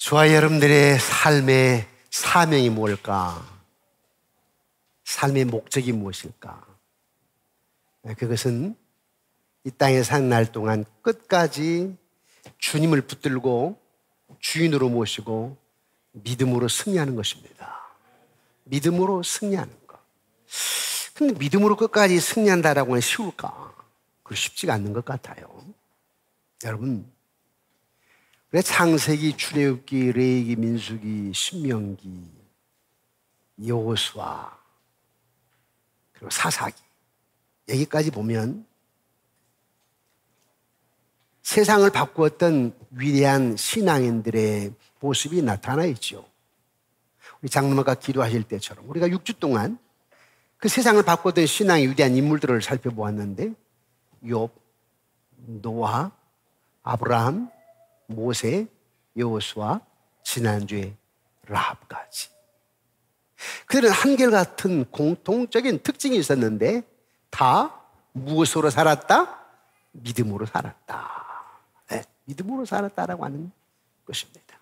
저와 여러분들의 삶의 사명이 뭘까? 삶의 목적이 무엇일까? 그것은 이 땅에 사는 날 동안 끝까지 주님을 붙들고 주인으로 모시고 믿음으로 승리하는 것입니다. 믿음으로 승리하는 것. 근데 믿음으로 끝까지 승리한다라고 하면 쉬울까? 그거 쉽지가 않는 것 같아요. 여러분, 왜 창세기, 출애굽기, 레위기, 민수기, 신명기, 여호수아, 그리고 사사기 여기까지 보면 세상을 바꾸었던 위대한 신앙인들의 모습이 나타나 있죠. 우리 장로님과 기도하실 때처럼 우리가 6주 동안 그 세상을 바꾸었던 신앙의 위대한 인물들을 살펴보았는데 욥, 노아, 아브라함, 모세, 여호수아, 지난주에 라합까지. 그들은 한결같은 공통적인 특징이 있었는데 다 무엇으로 살았다? 믿음으로 살았다. 네, 믿음으로 살았다라고 하는 것입니다.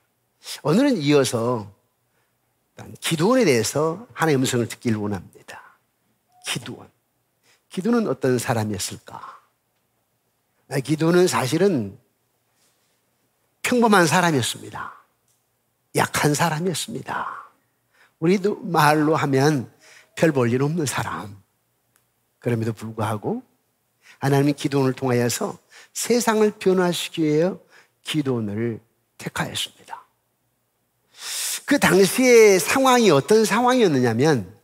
오늘은 이어서 기드온에 대해서 하나의 음성을 듣길 원합니다. 기드온. 기드온은 어떤 사람이었을까? 기드온은 사실은 평범한 사람이었습니다. 약한 사람이었습니다. 우리도 말로 하면 별 볼 일 없는 사람. 그럼에도 불구하고 하나님이 기드온을 통하여서 세상을 변화시키기 위해 기드온을 택하였습니다. 그 당시의 상황이 어떤 상황이었느냐면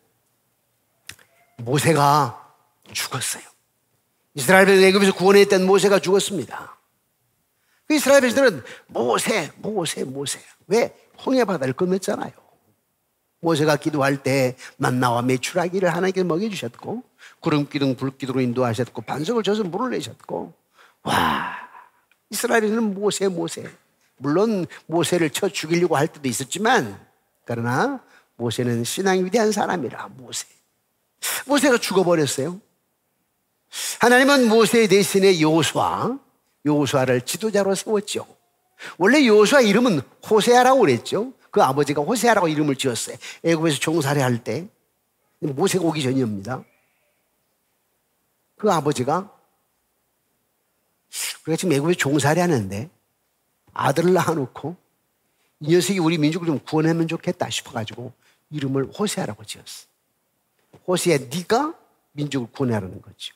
모세가 죽었어요. 이스라엘 백성을 애굽에서 구원했던 모세가 죽었습니다. 그 이스라엘 백성들은 모세. 왜? 홍해 바다를 건넜잖아요. 모세가 기도할 때 만나와 메추라기를 하나님께 먹여주셨고 구름 기둥 불 기둥으로 인도하셨고 반석을 쳐서 물을 내셨고 와, 이스라엘 백성은 모세. 물론 모세를 쳐 죽이려고 할 때도 있었지만 그러나 모세는 신앙이 위대한 사람이라 모세가 죽어버렸어요. 하나님은 모세 대신에 여호수아를 지도자로 세웠죠. 원래 여호수아 이름은 호세아라고 그랬죠. 그 아버지가 호세아라고 이름을 지었어요. 애굽에서 종살이 할 때 모세가 오기 전이옵니다. 그 아버지가 우리가 지금 애굽에서 종살이 하는데 아들을 낳아놓고 이 녀석이 우리 민족을 좀 구원하면 좋겠다 싶어가지고 이름을 호세아라고 지었어. 호세아, 네가 민족을 구원하라는 거죠.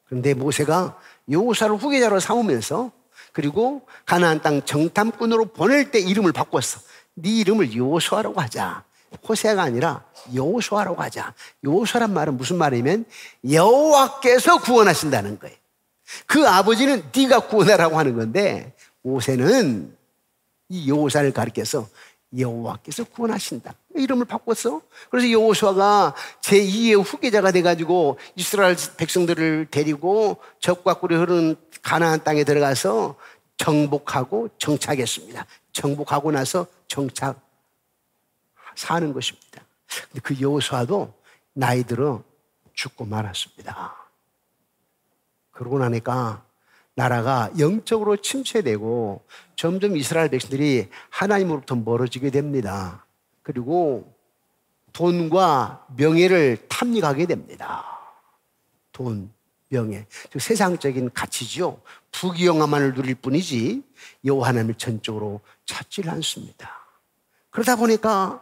그런데 모세가 여호수아를 후계자로 삼으면서 그리고 가나안 땅 정탐꾼으로 보낼 때 이름을 바꿨어. 네 이름을 여호수아라고 하자. 호세아가 아니라 여호수아라고 하자. 여호수아란 말은 무슨 말이냐면 여호와께서 구원하신다는 거예요. 그 아버지는 네가 구원하라고 하는 건데 모세는 이 여호수아를 가리켜서 여호와께서 구원하신다. 이름을 바꿨어. 그래서 여호수아가 제2의 후계자가 돼가지고 이스라엘 백성들을 데리고 적과 꿀이 흐르는 가나안 땅에 들어가서 정복하고 정착했습니다. 정복하고 나서 정착 사는 것입니다. 근데 그 여호수아도 나이 들어 죽고 말았습니다. 그러고 나니까 나라가 영적으로 침체되고 점점 이스라엘 백성들이 하나님으로부터 멀어지게 됩니다. 그리고 돈과 명예를 탐닉하게 됩니다. 돈, 명예, 즉 세상적인 가치죠. 부귀영화만을 누릴 뿐이지 여호와 하나님을 전적으로 찾지를 않습니다. 그러다 보니까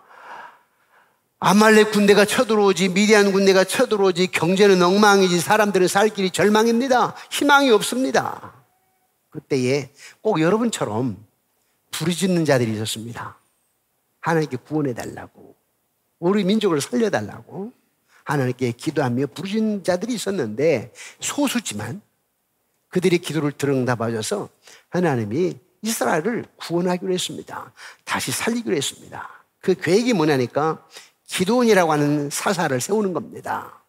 아말렉 군대가 쳐들어오지, 미디안 군대가 쳐들어오지, 경제는 엉망이지, 사람들은 살 길이 절망입니다. 희망이 없습니다. 그때에 꼭 여러분처럼 부르짖는 자들이 있었습니다. 하나님께 구원해달라고, 우리 민족을 살려달라고 하나님께 기도하며 부르짖는 자들이 있었는데 소수지만 그들의 기도를 들응답하셔서 하나님이 이스라엘을 구원하기로 했습니다. 다시 살리기로 했습니다. 그 계획이 뭐냐니까 기드온이라고 하는 사사를 세우는 겁니다.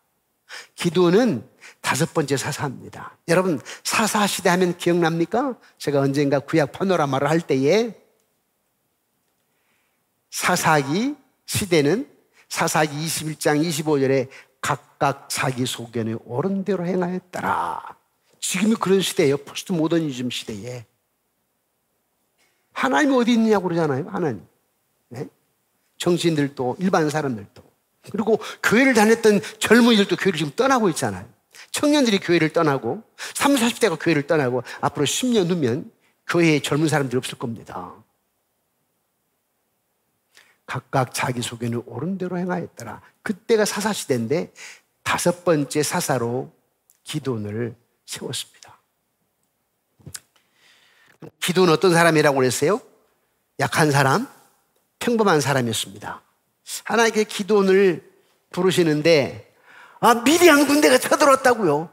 기드온은 5번째 사사입니다. 여러분 사사 시대 하면 기억납니까? 제가 언젠가 구약 파노라마를 할 때에 사사기 시대는 사사기 21장 25절에 각각 자기 소견에 옳은 대로 행하였더라. 지금이 그런 시대예요. 포스트 모더니즘 시대에. 하나님이 어디 있느냐고 그러잖아요. 하나님. 네? 정치인들도 일반 사람들도. 그리고 교회를 다녔던 젊은이들도 교회를 지금 떠나고 있잖아요. 청년들이 교회를 떠나고 30, 40대가 교회를 떠나고 앞으로 10년 후면 교회에 젊은 사람들이 없을 겁니다. 각각 자기 소견을 옳은 대로 행하였더라. 그때가 사사시대인데 5번째 사사로 기드온을 세웠습니다. 기드온은 어떤 사람이라고 그랬어요? 약한 사람, 평범한 사람이었습니다. 하나님께 기드온을 부르시는데 미디안 군대가 쳐들어왔다고요.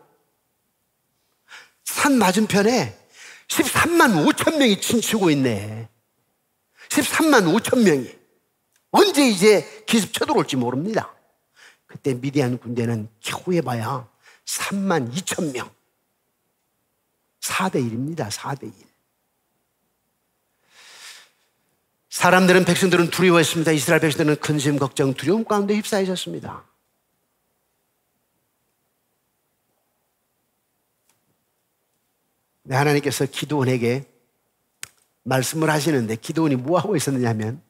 산 맞은편에 13만 5천 명이 춤추고 있네. 13만 5천 명이. 언제 이제 기습 쳐들어올지 모릅니다. 그때 미디안 군대는 겨우 해봐야 3만 2천 명. 4대 1입니다. 4대 1. 사람들은, 백성들은 두려워했습니다. 이스라엘 백성들은 근심, 걱정, 두려움 가운데 휩싸이셨습니다. 하나님께서 기드온에게 말씀을 하시는데 기드온이 뭐하고 있었느냐 하면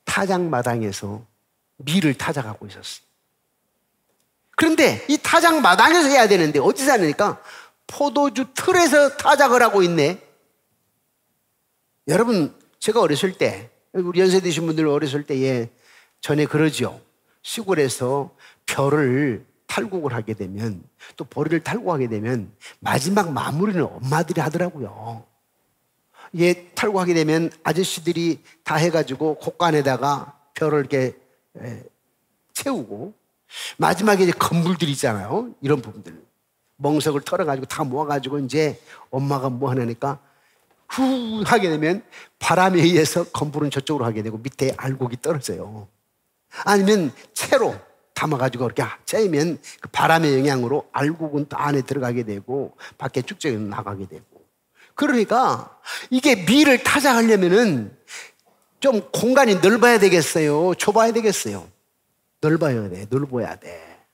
타작마당에서 밀을 타작하고 있었어요. 그런데 이 타작마당에서 해야 되는데 어디서 하니까 포도주 틀에서 타작을 하고 있네. 여러분, 제가 어렸을 때, 우리 연세 드신 분들 어렸을 때에 전에 그러죠. 시골에서 벼를 탈곡을 하게 되면, 또 보리를 탈곡하게 되면 마지막 마무리는 엄마들이 하더라고요. 얘 탈곡하게 되면 아저씨들이 다 해가지고 곡간에다가 벼를 이렇게 채우고 마지막에 이제 건물들 있잖아요. 이런 부분들. 멍석을 털어가지고 다 모아가지고 이제 엄마가 뭐 하냐니까 후 하게 되면 바람에 의해서 건물은 저쪽으로 하게 되고 밑에 알곡이 떨어져요. 아니면 채로 담아가지고 이렇게 채우면 그 바람의 영향으로 알곡은 또 안에 들어가게 되고 밖에 쭉쭉 나가게 되고. 그러니까 이게 밀을 타작하려면은 좀 공간이 넓어야 되겠어요? 좁아야 되겠어요? 넓어야 돼. 넓어야 돼.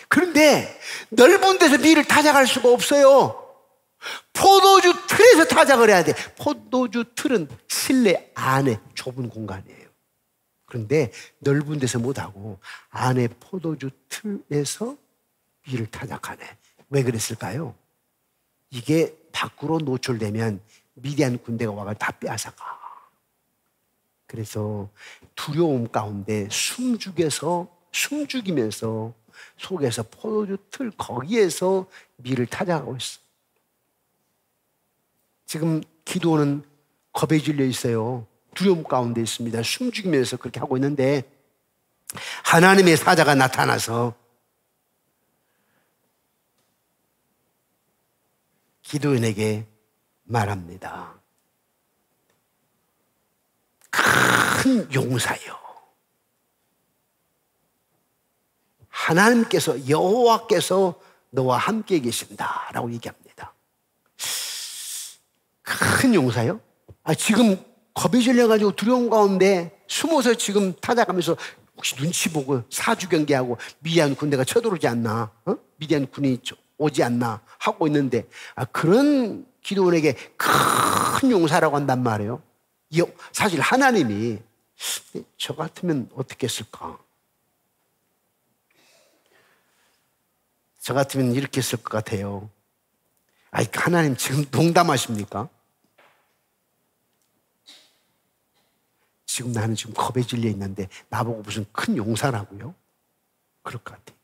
그런데 넓은 데서 밀을 타작할 수가 없어요. 포도주 틀에서 타작을 해야 돼. 포도주 틀은 실내 안에 좁은 공간이에요. 그런데 넓은 데서 못하고 안에 포도주 틀에서 밀을 타작하네. 왜 그랬을까요? 이게 밖으로 노출되면 미디안 군대가 와가 다 빼앗아가. 그래서 두려움 가운데 숨죽이면서 속에서 포도주 틀 거기에서 밀을 타작하고 있어. 지금 기도는 겁에 질려 있어요. 두려움 가운데 있습니다. 숨죽이면서 그렇게 하고 있는데 하나님의 사자가 나타나서 기도인에게 말합니다. 큰 용사여, 하나님께서 여호와께서 너와 함께 계신다라고 얘기합니다. 큰 용사요? 지금 겁이 질려가지고 두려움 가운데 숨어서 지금 타작하면서 혹시 눈치 보고 사주 경계하고 미디안 군대가 쳐들어오지 않나? 미디안 군이 오지 않나? 하고 있는데 그런 기도원에게 큰 용사라고 한단 말이에요. 사실 하나님이 저 같으면 어떻게 했을까? 저 같으면 이렇게 했을 것 같아요. 하나님 지금 농담하십니까? 지금 나는 지금 겁에 질려 있는데 나보고 무슨 큰 용사라고요? 그럴 것 같아요.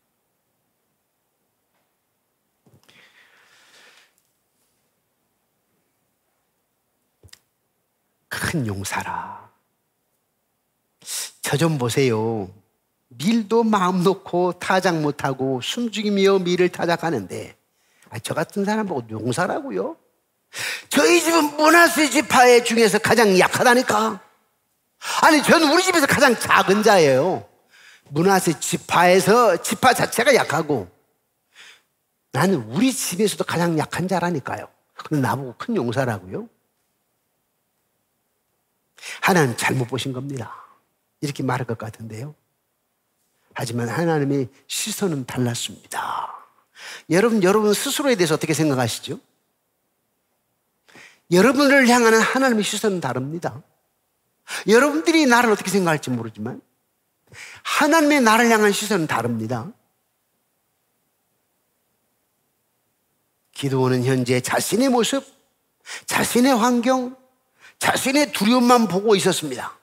큰 용사라. 저 좀 보세요. 밀도 마음 놓고 타작 못하고 숨죽이며 밀을 타작하는데 저 같은 사람 보고 용사라고요? 저희 집은 므낫세 지파 중에서 가장 약하다니까. 저는 우리 집에서 가장 작은 자예요. 므낫세 지파에서 지파 자체가 약하고 나는 우리 집에서도 가장 약한 자라니까요. 근데 나보고 큰 용사라고요? 하나님 잘못 보신 겁니다. 이렇게 말할 것 같은데요. 하지만 하나님의 시선은 달랐습니다. 여러분 스스로에 대해서 어떻게 생각하시죠? 여러분을 향하는 하나님의 시선은 다릅니다. 여러분들이 나를 어떻게 생각할지 모르지만 하나님의 나를 향한 시선은 다릅니다. 기드온은 현재 자신의 모습, 자신의 환경, 자신의 두려움만 보고 있었습니다.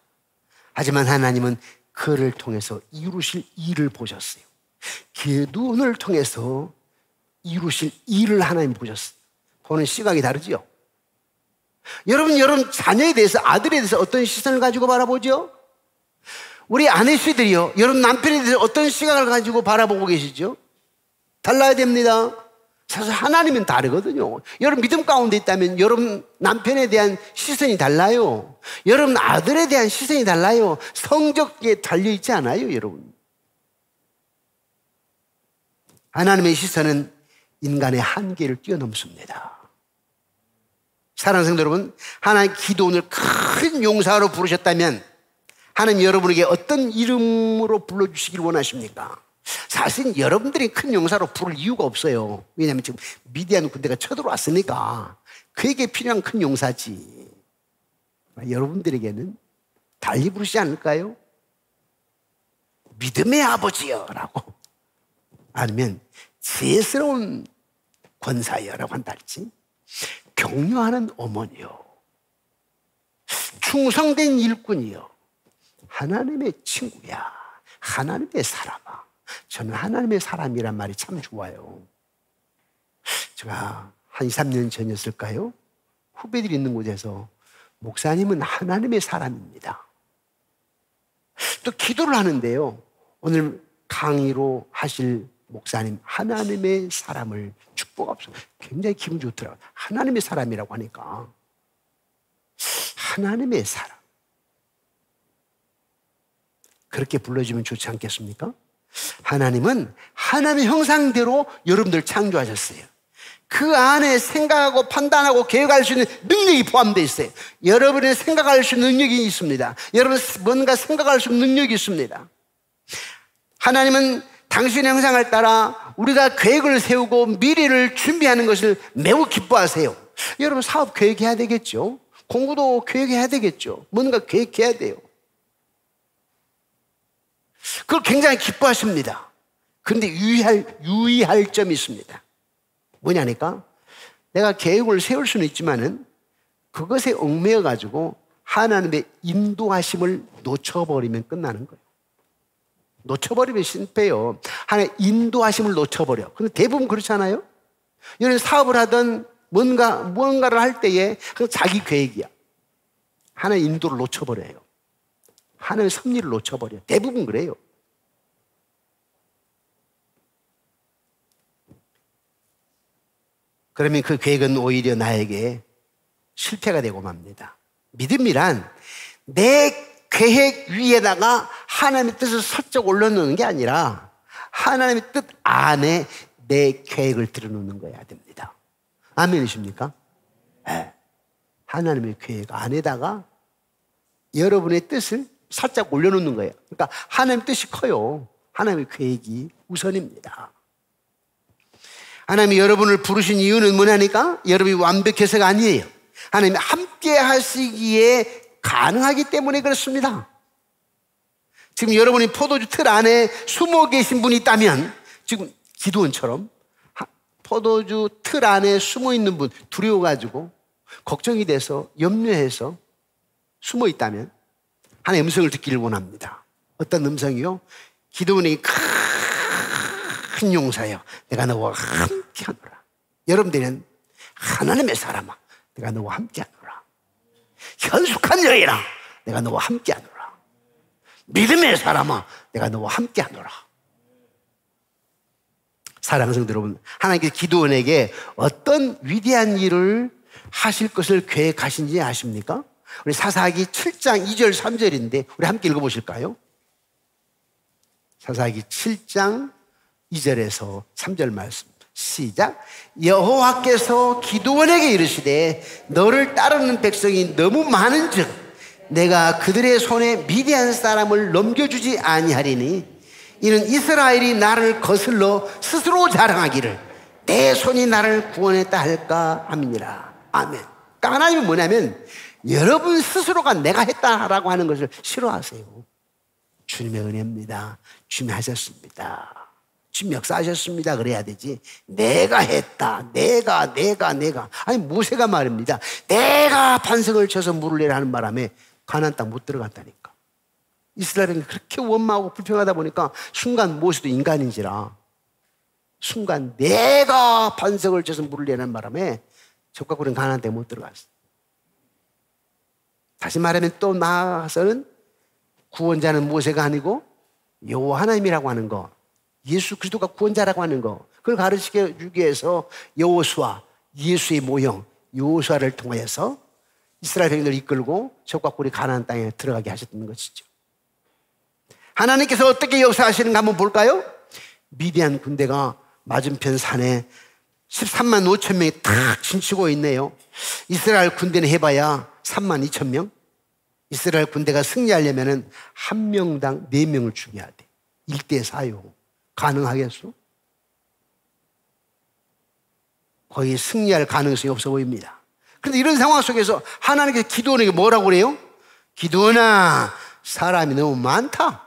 하지만 하나님은 그를 통해서 이루실 일을 보셨어요. 기드온을 통해서 이루실 일을 하나님 보셨어요. 보는 시각이 다르지요. 여러분 자녀에 대해서, 아들에 대해서 어떤 시선을 가지고 바라보죠? 우리 아내씨들이요, 여러분 남편에 대해서 어떤 시각을 가지고 바라보고 계시죠? 달라야 됩니다. 사실 하나님은 다르거든요. 여러분 믿음 가운데 있다면 여러분 남편에 대한 시선이 달라요. 여러분 아들에 대한 시선이 달라요. 성적에 달려있지 않아요, 여러분. 하나님의 시선은 인간의 한계를 뛰어넘습니다. 사랑하는 성도 여러분, 하나님 기도원을 큰 용사로 부르셨다면 하나님 여러분에게 어떤 이름으로 불러주시길 원하십니까? 사실 여러분들이 큰 용사로 부를 이유가 없어요. 왜냐하면 지금 미디안 군대가 쳐들어왔으니까 그에게 필요한 큰 용사지. 여러분들에게는 달리 부르시지 않을까요? 믿음의 아버지여 라고, 아니면 지혜스러운 권사여라고 한다 할지, 격려하는 어머니요, 충성된 일꾼이요, 하나님의 친구야, 하나님의 사람아. 저는 하나님의 사람이란 말이 참 좋아요. 제가 한 2, 3년 전이었을까요? 후배들이 있는 곳에서 목사님은 하나님의 사람입니다. 또 기도를 하는데요, 오늘 강의로 하실 목사님 하나님의 사람을 축복합시다. 굉장히 기분 좋더라고요. 하나님의 사람이라고 하니까. 하나님의 사람, 그렇게 불러주면 좋지 않겠습니까? 하나님은 하나님의 형상대로 여러분들 창조하셨어요. 그 안에 생각하고 판단하고 계획할 수 있는 능력이 포함되어 있어요. 여러분의 생각할 수 있는 능력이 있습니다. 여러분 뭔가 생각할 수 있는 능력이 있습니다. 하나님은 당신의 형상을 따라 우리가 계획을 세우고 미래를 준비하는 것을 매우 기뻐하세요. 여러분 사업 계획해야 되겠죠. 공부도 계획해야 되겠죠. 뭔가 계획해야 돼요. 그걸 굉장히 기뻐하십니다. 그런데 유의할 점이 있습니다. 뭐냐니까, 내가 계획을 세울 수는 있지만은 그것에 얽매여 가지고 하나님의 인도하심을 놓쳐버리면 끝나는 거예요. 놓쳐버리면 실패해요. 하나님의 인도하심을 놓쳐버려. 근데 대부분 그렇지 않아요? 여러분 사업을 하든 무언가를 할 때에 그 자기 계획이야. 하나님의 인도를 놓쳐버려요. 하나님의 섭리를 놓쳐버려요. 대부분 그래요. 그러면 그 계획은 오히려 나에게 실패가 되고 맙니다. 믿음이란 내 계획 위에다가 하나님의 뜻을 설적 올려놓는 게 아니라 하나님의 뜻 안에 내 계획을 들여놓는 거야 됩니다. 아멘이십니까? 네. 하나님의 계획 안에다가 여러분의 뜻을 살짝 올려놓는 거예요. 그러니까 하나님의 뜻이 커요. 하나님의 계획이 우선입니다. 하나님이 여러분을 부르신 이유는 뭐냐니까? 여러분이 완벽해서가 아니에요. 하나님이 함께 하시기에 가능하기 때문에 그렇습니다. 지금 여러분이 포도주 틀 안에 숨어 계신 분이 있다면, 지금 기드온처럼 포도주 틀 안에 숨어 있는 분, 두려워가지고 걱정이 돼서 염려해서 숨어 있다면 하나의 음성을 듣기를 원합니다. 어떤 음성이요? 기드온이 큰 용사여, 내가 너와 함께하노라. 여러분들은 하나님의 사람아, 내가 너와 함께하노라. 현숙한 여인아, 내가 너와 함께하노라. 믿음의 사람아, 내가 너와 함께하노라. 사랑하는 성도 여러분, 하나님께서 기드온에게 어떤 위대한 일을 하실 것을 계획하신지 아십니까? 우리 사사기 7장 2절 3절인데 우리 함께 읽어보실까요? 사사기 7장 2절에서 3절 말씀 시작. 여호와께서 기드온에게 이르시되 너를 따르는 백성이 너무 많은즉 내가 그들의 손에 미디안 사람을 넘겨주지 아니하리니 이는 이스라엘이 나를 거슬러 스스로 자랑하기를 내 손이 나를 구원했다 할까 함이니라. 아멘. 그러니까 하나님은 뭐냐면 여러분 스스로가 내가 했다라고 하는 것을 싫어하세요. 주님의 은혜입니다. 주님이 하셨습니다. 주님 역사하셨습니다. 그래야 되지. 내가 했다. 내가. 아니 모세가 말입니다. 내가 반석을 쳐서 물을 내라 하는 바람에 가나안 땅 못 들어갔다니까. 이스라엘은 그렇게 원망하고 불평하다 보니까 순간 모세도 인간인지라 순간 내가 반석을 쳐서 물을 내라는 바람에 적과구는 가나안 땅에 못 들어갔어. 다시 말하면 또 나아가서는 구원자는 모세가 아니고 여호와 하나님이라고 하는 거, 예수 그리스도가 구원자라고 하는 거, 그걸 가르치기 위해서 여호수아, 예수의 모형 여호수아를 통해서 이스라엘 백성들을 이끌고 적과꿀이 가나안 땅에 들어가게 하셨던 것이죠. 하나님께서 어떻게 역사하시는가 한번 볼까요? 미디안 군대가 맞은편 산에 13만 5천 명이 탁 진치고 있네요. 이스라엘 군대는 해봐야 3만 2천 명. 이스라엘 군대가 승리하려면 한 명당 4명을 죽여야 돼. 1대 4요. 가능하겠소? 거의 승리할 가능성이 없어 보입니다. 그런데 이런 상황 속에서 하나님께서 기드온에게 뭐라고 그래요? 기드온아, 사람이 너무 많다.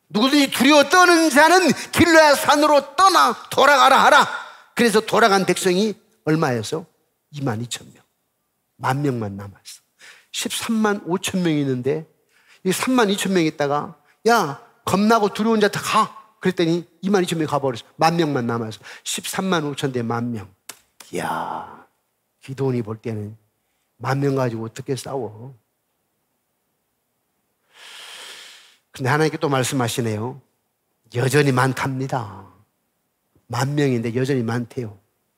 누구든지 두려워 떠는 자는 길르앗 산으로 떠나 돌아가라 하라. 그래서 돌아간 백성이 얼마였어? 2만 2천 명. 10,000명만 남았어. 13만 5천 명이 있는데 이 3만 2천 명이 있다가 야 겁나고 두려운 자 다 가. 그랬더니 2만 2천 명이 가버렸어. 10,000명만 남았어. 13만 5천 대 10,000명. 이야, 기도원이 볼 때는 10,000명 가지고 어떻게 싸워? 근데 하나님께 또 말씀하시네요. 여전히 많답니다. 10,000명인데 여전히 많대요.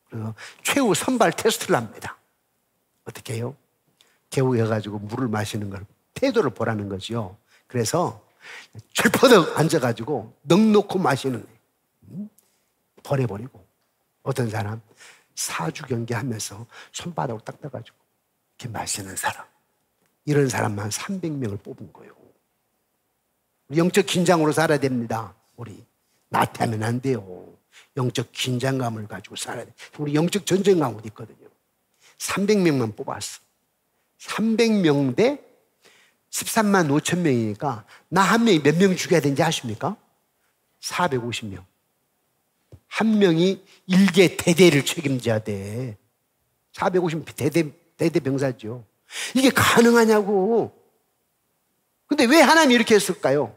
그래서 최후 선발 테스트를 합니다. 어떻게 해요? 개우에 가지고 물을 마시는 걸 태도를 보라는 거죠. 그래서 철퍼덕 앉아가지고 넉넉히 마시는 거예요. 버려버리고 어떤 사람 사주 경계하면서 손바닥으로 딱 떠가지고 이렇게 마시는 사람, 이런 사람만 300명을 뽑은 거예요. 영적 긴장으로 살아야 됩니다. 우리 나태하면 안 돼요. 영적 긴장감을 가지고 살아야 돼. 우리 영적 전쟁감도 있거든요. 300명만 뽑았어. 300명 대 13만 5천 명이니까 나 한 명이 몇 명 죽여야 되는지 아십니까? 450명. 한 명이 일개 대대를 책임져야 돼. 450 대대 병사죠. 이게 가능하냐고. 근데 왜 하나님이 이렇게 했을까요?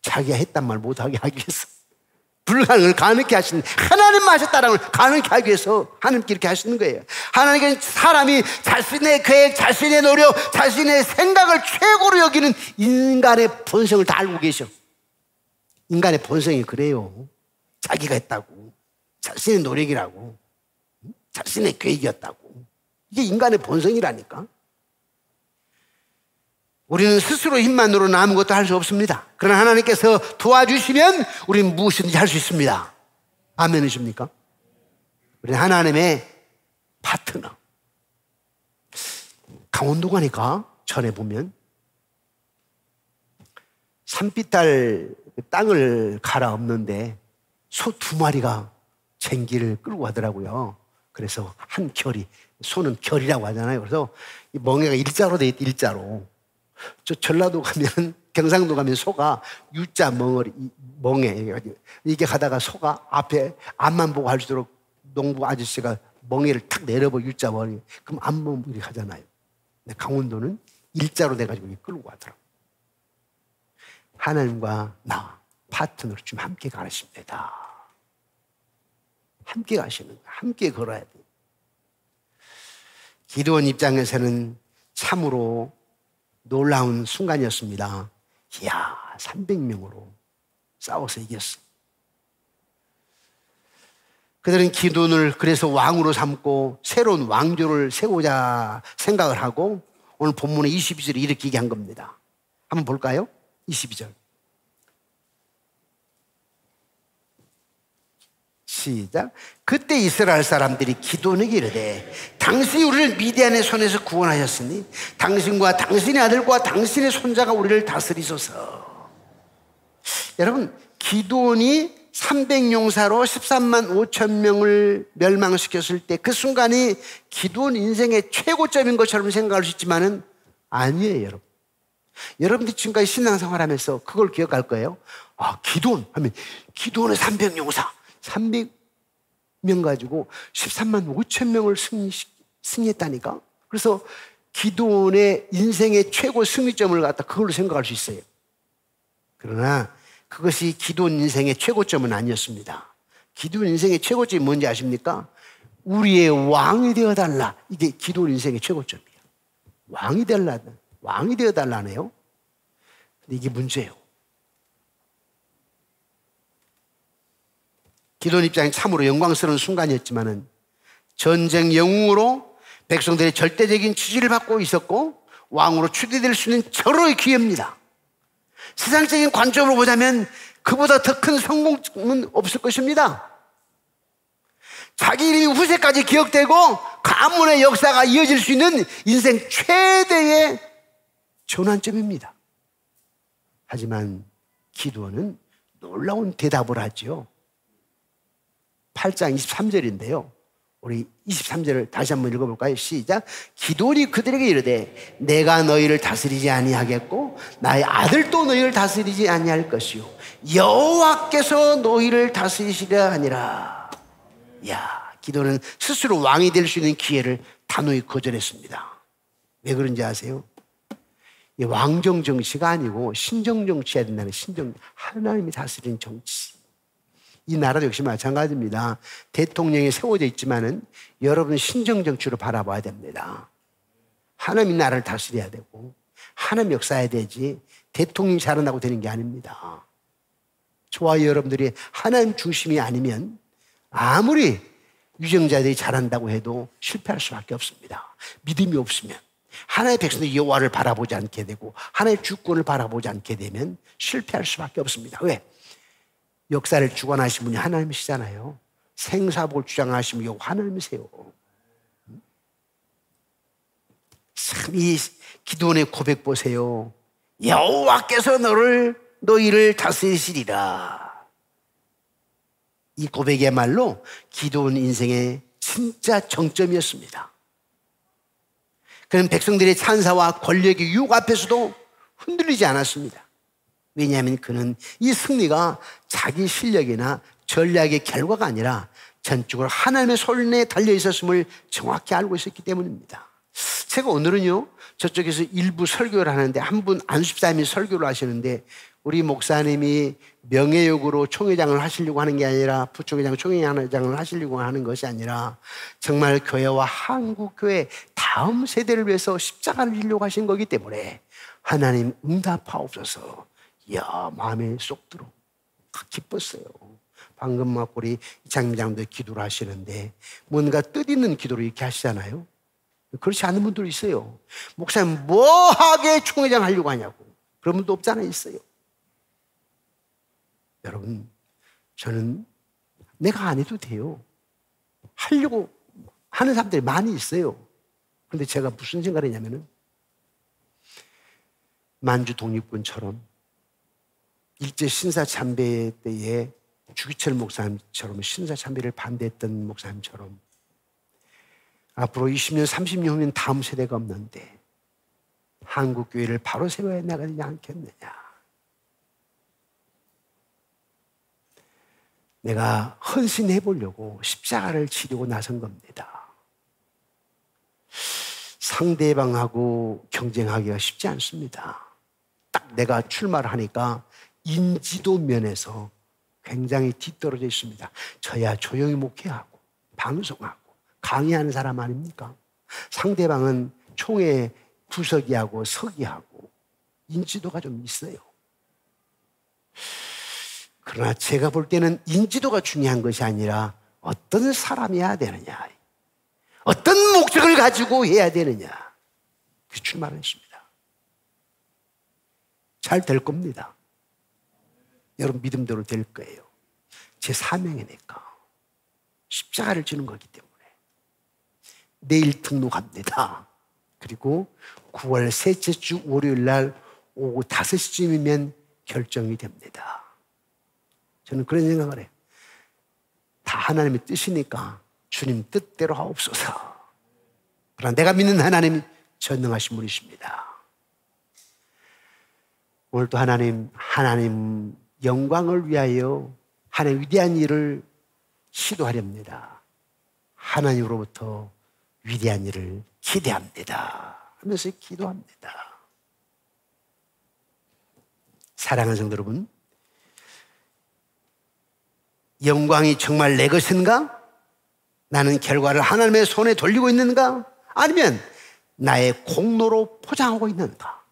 자기가 했단 말 못하게 하기 위해서. 불가능을 가능케 하시는, 하나님만 하셨다라는 걸 가능케 하기 위해서 하나님께 이렇게 하시는 거예요. 하나님께서 사람이 자신의 계획, 자신의 노력, 자신의 생각을 최고로 여기는 인간의 본성을 다 알고 계셔. 인간의 본성이 그래요. 자기가 했다고, 자신의 노력이라고, 자신의 계획이었다고. 이게 인간의 본성이라니까. 우리는 스스로 힘만으로는 아무것도 할 수 없습니다. 그러나 하나님께서 도와주시면 우리는 무엇이든지 할 수 있습니다. 아멘이십니까? 우리는 하나님의 파트너. 강원도 가니까 전에 보면 산비탈 땅을 갈아엎는데 소 2마리가 쟁기를 끌고 가더라고요. 그래서 한 결이, 소는 결이라고 하잖아요. 그래서 이 멍에가 일자로 돼 있대, 일자로. 저 전라도 가면, 경상도 가면 소가 U자 멍에 이게 가다가 소가 앞에 앞만 보고 할수록 농부 아저씨가 멍에를 탁 내려보고 U자 멍에, 그럼 앞만 이렇게 하잖아요. 근데 강원도는 일자로 돼가지고 끌고 가더라고요. 하나님과 나 파트너로 좀 함께 가십니다. 함께 가시는 거야. 함께 걸어야 돼. 기드온 입장에서는 참으로 놀라운 순간이었습니다. 이야, 300명으로 싸워서 이겼어. 그들은 기드온을 그래서 왕으로 삼고 새로운 왕조를 세우자 생각을 하고 오늘 본문의 22절에 이렇게 얘기한 겁니다. 한번 볼까요? 22절. 시작. 그때 이스라엘 사람들이 기드온에게 이르되 당신이 우리를 미디안의 손에서 구원하셨으니 당신과 당신의 아들과 당신의 손자가 우리를 다스리소서. 여러분, 기드온이 300용사로 13만 5천 명을 멸망시켰을 때 그 순간이 기드온 인생의 최고점인 것처럼 생각할 수 있지만은 아니에요, 여러분. 여러분들 지금까지 신앙생활하면서 그걸 기억할 거예요. 아, 기드온 하면 기드온의 300용사, 300명 가지고 13만 5천 명을 승리했다니까. 그래서 기드온의 인생의 최고 승리점을 갖다 그걸로 생각할 수 있어요. 그러나 그것이 기드온 인생의 최고점은 아니었습니다. 기드온 인생의 최고점이 뭔지 아십니까? 우리의 왕이 되어달라. 이게 기드온 인생의 최고점이에요. 왕이 되어달라네요. 근데 이게 문제예요. 기드온 입장에 참으로 영광스러운 순간이었지만은 전쟁 영웅으로 백성들의 절대적인 지지를 받고 있었고 왕으로 추대될 수 있는 절호의 기회입니다. 세상적인 관점으로 보자면 그보다 더 큰 성공은 없을 것입니다. 자기 이름이 후세까지 기억되고 가문의 역사가 이어질 수 있는 인생 최대의 전환점입니다. 하지만 기드온은 놀라운 대답을 하죠. 8장 23절인데요. 우리 23절을 다시 한번 읽어볼까요? 시작. 기드온이 그들에게 이르되 내가 너희를 다스리지 아니하겠고 나의 아들도 너희를 다스리지 아니할 것이요 여호와께서 너희를 다스리시려 하니라. 야, 기드온은 스스로 왕이 될 수 있는 기회를 단호히 거절했습니다. 왜 그런지 아세요? 왕정 정치가 아니고 신정 정치해야 된다는 하나님이 다스리는 정치. 이 나라도 역시 마찬가지입니다. 대통령이 세워져 있지만은 여러분 신정 정치로 바라봐야 됩니다. 하나님이 나라를 다스려야 되고 하나님 역사해야 되지 대통령이 잘한다고 되는 게 아닙니다. 저와 여러분들이 하나님 중심이 아니면 아무리 유정자들이 잘한다고 해도 실패할 수밖에 없습니다. 믿음이 없으면 하나님의 백성들이 여호와를 바라보지 않게 되고 하나님의 주권을 바라보지 않게 되면 실패할 수밖에 없습니다. 왜? 역사를 주관하신 분이 하나님이시잖아요. 생사복을 주장하시면 여호와 하나님이세요. 참 이 기드온의 고백 보세요. 여호와께서 너희를 다스리시리라. 이 고백이야말로 기드온 인생의 진짜 정점이었습니다. 그는 백성들의 찬사와 권력의 유혹 앞에서도 흔들리지 않았습니다. 왜냐하면 그는 이 승리가 자기 실력이나 전략의 결과가 아니라 전적으로 하나님의 손에 달려 있었음을 정확히 알고 있었기 때문입니다. 제가 오늘은요, 저쪽에서 일부 설교를 하는데 한 분 안수집사님이 설교를 하시는데 우리 목사님이 명예욕으로 총회장을 하시려고 하는 게 아니라 부총회장, 총회장을 하시려고 하는 것이 아니라 정말 교회와 한국교회 다음 세대를 위해서 십자가를 지려고 하신 거기 때문에 하나님 응답하옵소서. 이야, 마음에 쏙 들어. 기뻤어요. 방금 막 우리 장님장도 기도를 하시는데 뭔가 뜻있는 기도를 이렇게 하시잖아요. 그렇지 않은 분들이 있어요. 목사님 뭐하게 총회장 하려고 하냐고. 그런 분도 없잖아요. 있어요. 여러분, 저는 내가 안 해도 돼요. 하려고 하는 사람들이 많이 있어요. 그런데 제가 무슨 생각을 했냐면은 만주 독립군처럼 일제 신사참배 때에 주기철 목사님처럼 신사참배를 반대했던 목사님처럼 앞으로 20년, 30년 후면 다음 세대가 없는데 한국교회를 바로 세워야 나가지 않겠느냐. 내가 헌신해 보려고 십자가를 지려고 나선 겁니다. 상대방하고 경쟁하기가 쉽지 않습니다. 딱 내가 출마를 하니까 인지도 면에서 굉장히 뒤떨어져 있습니다. 저야 조용히 목회하고 방송하고 강의하는 사람 아닙니까? 상대방은 총회 부서기하고 서기하고 인지도가 좀 있어요. 그러나 제가 볼 때는 인지도가 중요한 것이 아니라 어떤 사람이어야 되느냐, 어떤 목적을 가지고 해야 되느냐, 그 출마를 했습니다. 잘 될 겁니다. 여러분 믿음대로 될 거예요. 제 사명이니까. 십자가를 지는 거기 때문에. 내일 등록합니다. 그리고 9월 셋째 주 월요일 날 오후 5시쯤이면 결정이 됩니다. 저는 그런 생각을 해요. 다 하나님의 뜻이니까 주님 뜻대로 하옵소서. 그러나 내가 믿는 하나님이 전능하신 분이십니다. 오늘도 하나님 영광을 위하여 하나님의 위대한 일을 시도하렵니다. 하나님으로부터 위대한 일을 기대합니다 하면서 기도합니다. 사랑하는 성도 여러분, 영광이 정말 내 것인가? 나는 결과를 하나님의 손에 돌리고 있는가? 아니면 나의 공로로 포장하고 있는가?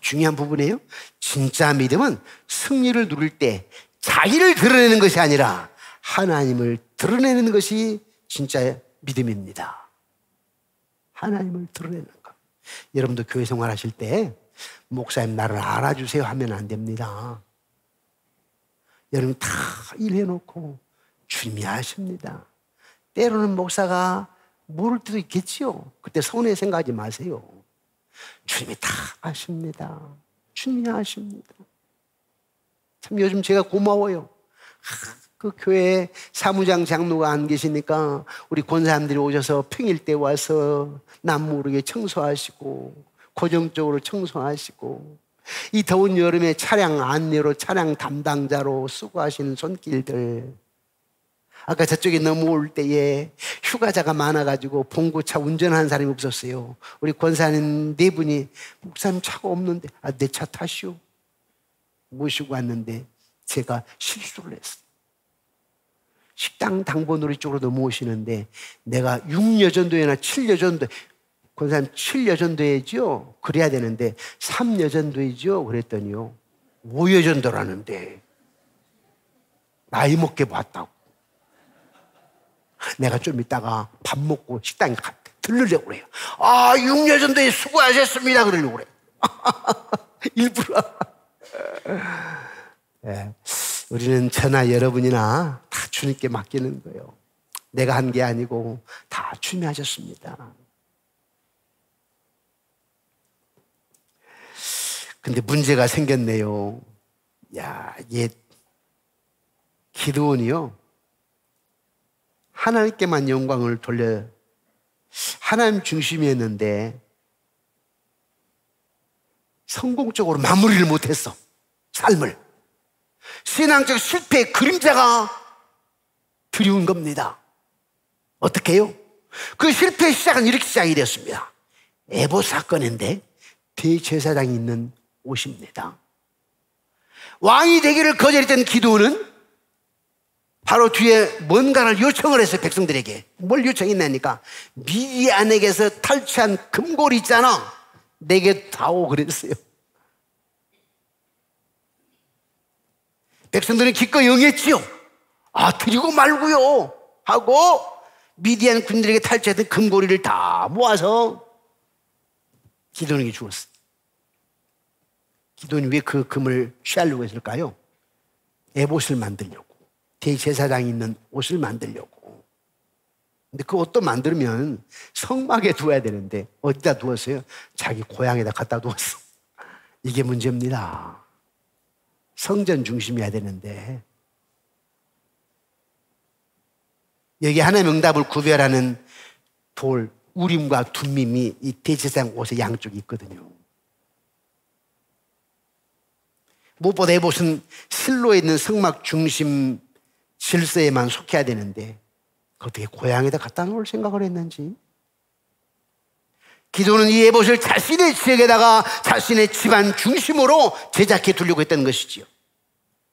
중요한 부분이에요. 진짜 믿음은 승리를 누릴 때 자기를 드러내는 것이 아니라 하나님을 드러내는 것이 진짜 믿음입니다. 하나님을 드러내는 것. 여러분도 교회 생활하실 때 목사님 나를 알아주세요 하면 안 됩니다. 여러분 다 일해놓고 주님이 아십니다. 때로는 목사가 모를 때도 있겠지요. 그때 서운해 생각하지 마세요. 주님이 다 아십니다. 주님이 아십니다. 참 요즘 제가 고마워요. 그 교회에 사무장 장로가 안 계시니까 우리 권사님들이 오셔서 평일 때 와서 남 모르게 청소하시고 고정적으로 청소하시고 이 더운 여름에 차량 안내로 차량 담당자로 수고하시는 손길들, 아까 저쪽에 넘어올 때에 휴가자가 많아가지고 봉고차 운전하는 사람이 없었어요. 우리 권사님 네 분이 목사님 차가 없는데 내 차 타시오 모시고 왔는데 제가 실수를 했어요. 식당 당번으로 이쪽으로 넘어오시는데 내가 6여전도에나 7여전도, 권사님 7여전도회죠? 그래야 되는데 3여전도회죠? 그랬더니요 5여전도라는데 나이 먹게 봤다고. 내가 좀 이따가 밥 먹고 식당에 들르려고 그래요. 6여전도회 수고하셨습니다 그러려고 그래요. 일부러. 네. 우리는 저나 여러분이나 다 주님께 맡기는 거예요. 내가 한 게 아니고 다 주님이 하셨습니다. 근데 문제가 생겼네요. 얘 기드온이요 하나님께만 영광을 돌려 하나님 중심이었는데 성공적으로 마무리를 못했어. 삶을. 신앙적 실패의 그림자가 드리운 겁니다. 어떻게 해요? 그 실패의 시작은 이렇게 시작이 되었습니다. 에봇 사건인데 대제사장이 있는 옷입니다. 왕이 되기를 거절했던 기드온은 바로 뒤에 뭔가를 요청을 했어요. 백성들에게. 뭘 요청했냐니까 미디안에게서 탈취한 금고리 있잖아, 내게 다오 그랬어요. 백성들은 기꺼이 응했지요. 드리고 말고요 하고 미디안 군인들에게 탈취했던 금고리를 다 모아서 기드온에게 주었어요. 기드온이 왜 그 금을 취하려고 했을까요? 에봇을 만들려고, 대제사장이 있는 옷을 만들려고. 근데 그 옷도 만들면 성막에 두어야 되는데 어디다 두었어요? 자기 고향에다 갖다 두었어. 이게 문제입니다. 성전 중심이어야 되는데 여기 하나님의 응답을 구별하는 돌 우림과 둠밈이 이 대제사장 옷의 양쪽에 있거든요. 무엇보다 에봇은 실로에 있는 성막 중심 질서에만 속해야 되는데 어떻게 고향에다 갖다 놓을 생각을 했는지. 기도는 이 에봇을 자신의 지역에다가 자신의 집안 중심으로 제작해 두려고 했던 것이지요.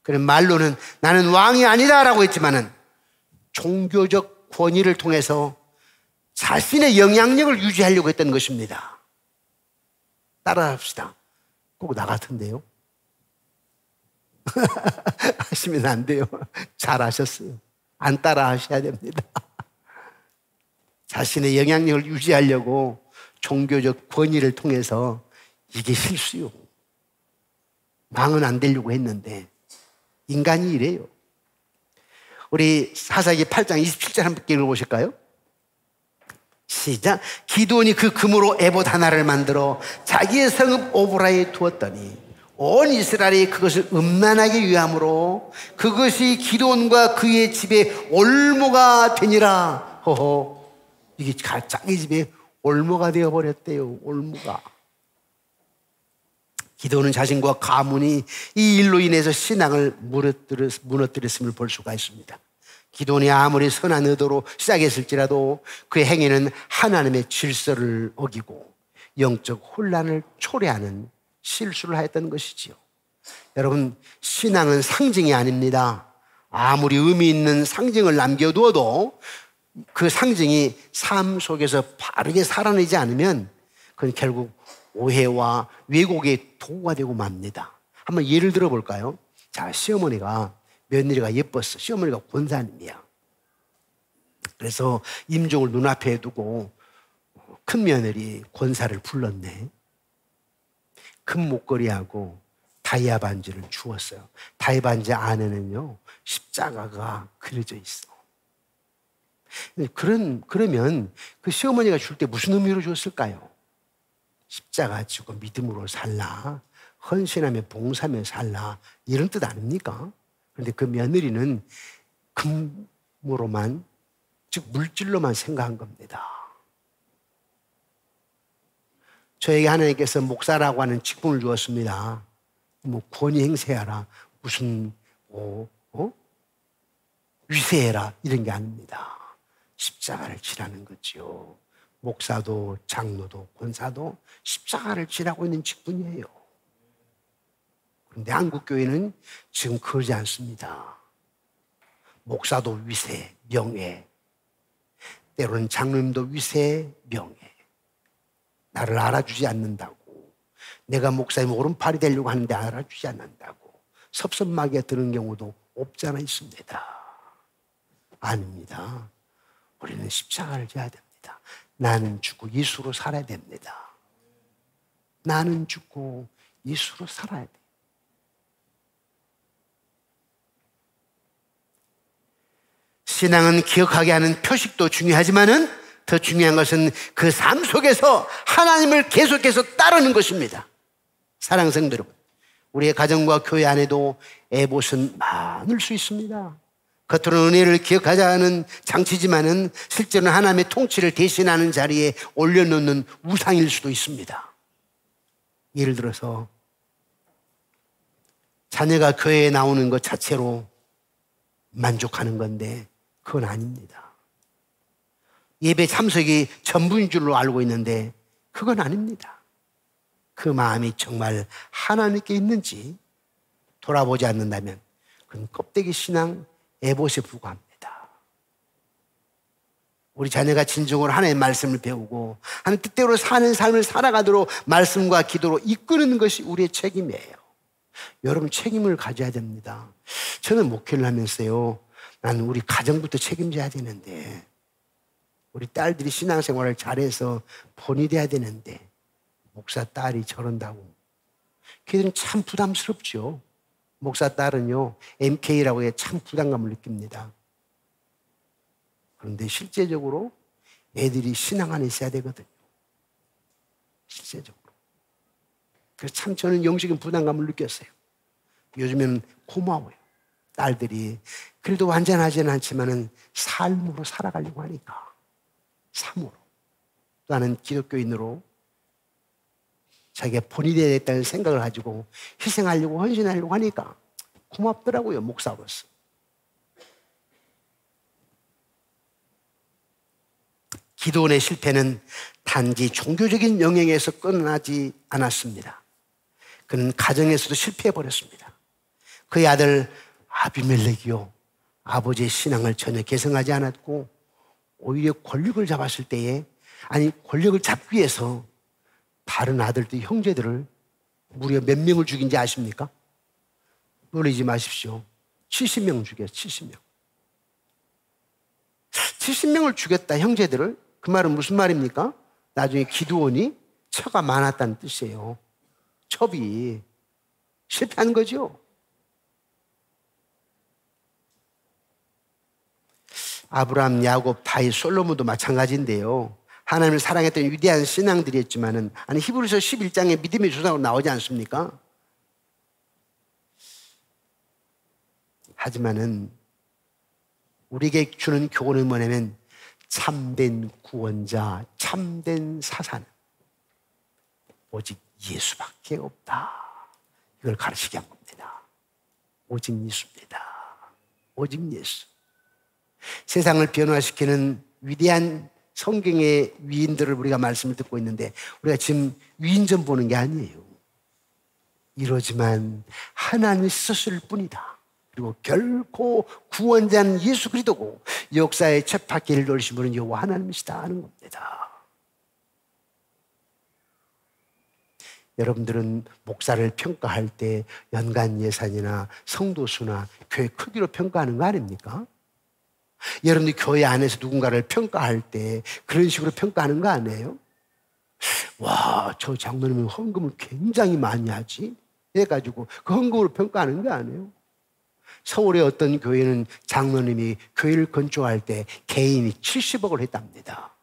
그런 말로는 나는 왕이 아니다라고 했지만은 종교적 권위를 통해서 자신의 영향력을 유지하려고 했던 것입니다. 따라합시다. 꼭 나 같은데요. 하시면 안 돼요. 잘 하셨어요. 안 따라 하셔야 됩니다. 자신의 영향력을 유지하려고 종교적 권위를 통해서 이게 실수요. 망은 안 되려고 했는데 인간이 이래요. 우리 사사기 8장 27절 한번 읽어보실까요? 시작. 기드온이 그 금으로 에봇 하나를 만들어 자기의 성읍 오보라에 두었더니 온 이스라엘이 그것을 음란하게 위함으로 그것이 기드온과 그의 집에 올무가 되니라. 허허, 이게 자기 집에 올무가 되어버렸대요. 올무가. 기드온은 자신과 가문이 이 일로 인해서 신앙을 무너뜨렸음을 볼 수가 있습니다. 기드온이 아무리 선한 의도로 시작했을지라도 그의 행위는 하나님의 질서를 어기고 영적 혼란을 초래하는 실수를 하였던 것이지요. 여러분, 신앙은 상징이 아닙니다. 아무리 의미 있는 상징을 남겨두어도 그 상징이 삶 속에서 바르게 살아내지 않으면 그건 결국 오해와 왜곡의 도구가 되고 맙니다. 한번 예를 들어볼까요? 자, 시어머니가, 며느리가 예뻤어. 시어머니가 권사님이야. 그래서 임종을 눈앞에 두고 큰 며느리 권사를 불렀네. 큰 목걸이하고 다이아 반지를 주었어요. 다이아 반지 안에는요, 십자가가 그려져 있어. 그러면 그 시어머니가 줄 때 무슨 의미로 줬을까요? 십자가 지고 믿음으로 살라, 헌신하며 봉사하며 살라, 이런 뜻 아닙니까? 그런데 그 며느리는 금으로만, 즉 물질로만 생각한 겁니다. 저에게 하나님께서 목사라고 하는 직분을 주었습니다. 뭐 권위 행세하라, 무슨 위세해라, 이런 게 아닙니다. 십자가를 지라는 거죠. 목사도 장로도 권사도 십자가를 지라고 있는 직분이에요. 그런데 한국교회는 지금 그러지 않습니다. 목사도 위세, 명예, 때로는 장로님도 위세, 명예. 나를 알아주지 않는다고, 내가 목사님 오른팔이 되려고 하는데 알아주지 않는다고 섭섭하게 드는 경우도 없지 않아 있습니다. 아닙니다. 우리는 십자가를 져야 됩니다. 나는 죽고 예수로 살아야 됩니다. 나는 죽고 예수로 살아야 돼. 신앙은 기억하게 하는 표식도 중요하지만은 더 중요한 것은 그 삶 속에서 하나님을 계속해서 따르는 것입니다. 사랑하는 성도 여러분, 우리의 가정과 교회 안에도 에봇은 많을 수 있습니다. 겉으로는 은혜를 기억하자는 장치지만은 실제로는 하나님의 통치를 대신하는 자리에 올려놓는 우상일 수도 있습니다. 예를 들어서 자녀가 교회에 나오는 것 자체로 만족하는 건데 그건 아닙니다. 예배 참석이 전부인 줄로 알고 있는데 그건 아닙니다. 그 마음이 정말 하나님께 있는지 돌아보지 않는다면 그건 껍데기 신앙, 에봇에 불과합니다. 우리 자녀가 진정으로 하나님의 말씀을 배우고 하나님 뜻대로 사는 삶을 살아가도록 말씀과 기도로 이끄는 것이 우리의 책임이에요. 여러분, 책임을 가져야 됩니다. 저는 목회를 하면서요, 나는 우리 가정부터 책임져야 되는데, 우리 딸들이 신앙생활을 잘해서 본이 돼야 되는데 목사 딸이 저런다고. 걔들은 참 부담스럽죠. 목사 딸은요, MK라고 해 참 부담감을 느낍니다. 그런데 실제적으로 애들이 신앙 안에 있어야 되거든요. 실제적으로. 그래서 참 저는 영적인 부담감을 느꼈어요. 요즘에는 고마워요. 딸들이 그래도 완전하지는 않지만은 삶으로 살아가려고 하니까. 삶으로. 나는 기독교인으로 자기가 본이 되겠다는 생각을 가지고 희생하려고 헌신하려고 하니까 고맙더라고요, 목사로서. 기드온의 실패는 단지 종교적인 영역에서 끝나지 않았습니다. 그는 가정에서도 실패해버렸습니다. 그의 아들 아비멜렉이요, 아버지의 신앙을 전혀 개성하지 않았고 오히려 권력을 잡았을 때에, 아니 권력을 잡기 위해서 다른 아들들, 형제들을 무려 몇 명을 죽인지 아십니까? 놀라지 마십시오. 70명 죽였어요. 70명. 70명을 죽였다, 형제들을. 그 말은 무슨 말입니까? 나중에 기드온이 처가 많았다는 뜻이에요. 첩이 실패한 거죠. 아브라함, 야곱, 다윗, 솔로몬도 마찬가지인데요. 하나님을 사랑했던 위대한 신앙들이었지만은, 아니 히브리서 11장에 믿음의 조상으로 나오지 않습니까? 하지만은 우리에게 주는 교훈은 뭐냐면 참된 구원자, 참된 사사는 오직 예수밖에 없다. 이걸 가르치게 한 겁니다. 오직 예수입니다. 오직 예수. 세상을 변화시키는 위대한 성경의 위인들을 우리가 말씀을 듣고 있는데 우리가 지금 위인전 보는 게 아니에요. 이러지만 하나님이 쓰실 뿐이다. 그리고 결코 구원자는 예수 그리스도고 역사의 첫 바퀴를 돌리신 분은 여호와 하나님이시다 하는 겁니다. 여러분들은 목사를 평가할 때 연간 예산이나 성도수나 교회 크기로 평가하는 거 아닙니까? 여러분들 교회 안에서 누군가를 평가할 때 그런 식으로 평가하는 거 아니에요? 와, 저 장로님은 헌금을 굉장히 많이 하지? 해가지고 그 헌금으로 평가하는 거 아니에요? 서울의 어떤 교회는 장로님이 교회를 건축할 때 개인이 70억을 했답니다.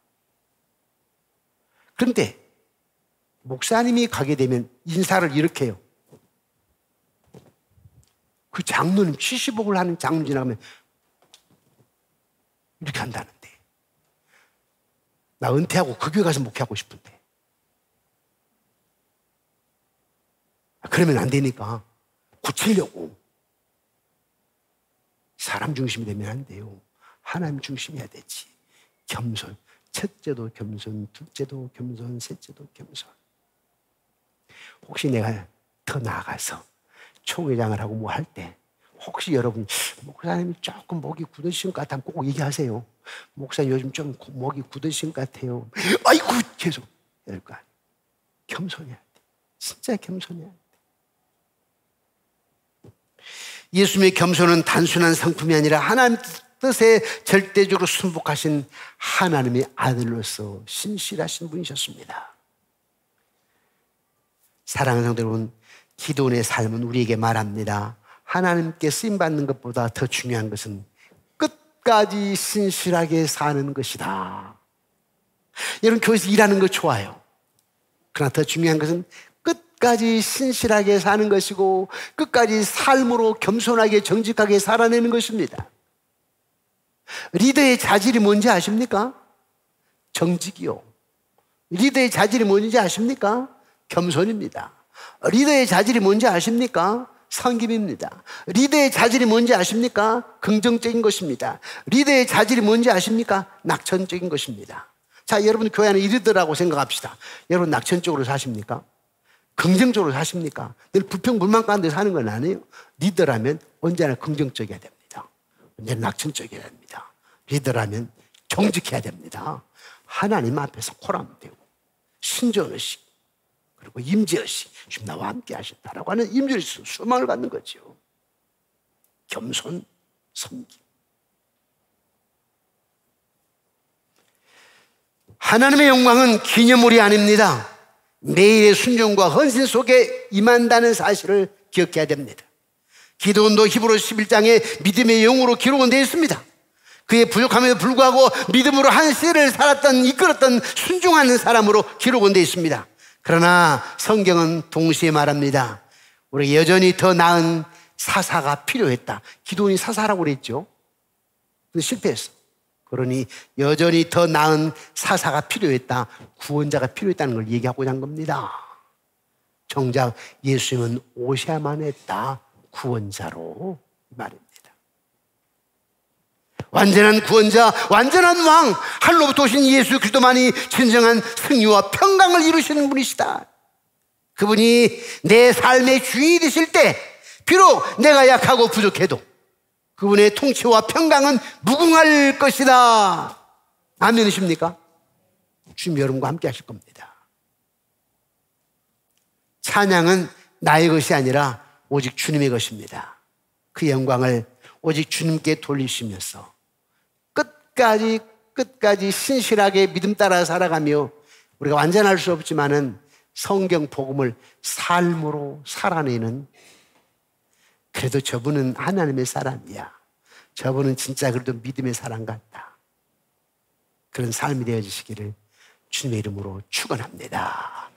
그런데 목사님이 가게 되면 인사를 이렇게 해요. 그 장로님 70억을 하는 장로 지나가면 이렇게 한다는데 나 은퇴하고 그 교회 가서 목회하고 싶은데 그러면 안 되니까 고치려고 사람 중심이 되면 안 돼요. 하나님 중심이어야 되지. 겸손, 첫째도 겸손, 둘째도 겸손, 셋째도 겸손. 혹시 내가 더 나아가서 총회장을 하고 뭐 할 때 혹시 여러분 목사님이 조금 목이 굳으신 것 같으면 꼭 얘기하세요. 목사님 요즘 좀 목이 굳으신 것 같아요. 아이고 계속 이럴 거 아니에요. 겸손해야 돼. 진짜 겸손해야 돼. 예수님의 겸손은 단순한 성품이 아니라 하나님 뜻에 절대적으로 순복하신 하나님의 아들로서 신실하신 분이셨습니다. 사랑하는 성도 여러분, 기도원의 삶은 우리에게 말합니다. 하나님께 쓰임받는 것보다 더 중요한 것은 끝까지 신실하게 사는 것이다. 여러분 교회에서 일하는 거 좋아요. 그러나 더 중요한 것은 끝까지 신실하게 사는 것이고 끝까지 삶으로 겸손하게 정직하게 살아내는 것입니다. 리더의 자질이 뭔지 아십니까? 정직이요. 리더의 자질이 뭔지 아십니까? 겸손입니다. 리더의 자질이 뭔지 아십니까? 섬김입니다. 리더의 자질이 뭔지 아십니까? 긍정적인 것입니다. 리더의 자질이 뭔지 아십니까? 낙천적인 것입니다. 자, 여러분 교회 안에 리더라고 생각합시다. 여러분 낙천적으로 사십니까? 긍정적으로 사십니까? 늘 불평불만 가운데 사는 건 아니에요. 리더라면 언제나 긍정적이어야 됩니다. 언제나 낙천적이어야 됩니다. 리더라면 정직해야 됩니다. 하나님 앞에서 코람되고 신전의식 그리고 임재의식 지금 나와 함께 하신다라고 하는 임재의식 소망을 갖는 거죠. 겸손, 섬김. 하나님의 영광은 기념물이 아닙니다. 매일의 순종과 헌신 속에 임한다는 사실을 기억해야 됩니다. 기도원도 히브리서 11장에 믿음의 영으로 기록은 되어 있습니다. 그의 부족함에도 불구하고 믿음으로 한 시대를 살았던 이끌었던 순종하는 사람으로 기록은 되어 있습니다. 그러나 성경은 동시에 말합니다. 우리 여전히 더 나은 사사가 필요했다. 기도원이 사사라고 그랬죠. 근데 실패했어. 그러니 여전히 더 나은 사사가 필요했다. 구원자가 필요했다는 걸 얘기하고자 한 겁니다. 정작 예수님은 오셔야만 했다. 구원자로 말입니다. 완전한 구원자, 완전한 왕, 하늘로부터 오신 예수 그리스도만이 진정한 승리와 평강을 이루시는 분이시다. 그분이 내 삶의 주인이 되실 때 비록 내가 약하고 부족해도 그분의 통치와 평강은 무궁할 것이다. 아멘이십니까? 주님 여러분과 함께 하실 겁니다. 찬양은 나의 것이 아니라 오직 주님의 것입니다. 그 영광을 오직 주님께 돌리시면서 끝까지 신실하게 믿음 따라 살아가며 우리가 완전할 수 없지만은 성경 복음을 삶으로 살아내는 그래도 저분은 하나님의 사람이야. 저분은 진짜 그래도 믿음의 사람 같다. 그런 삶이 되어지시기를 주님의 이름으로 축원합니다.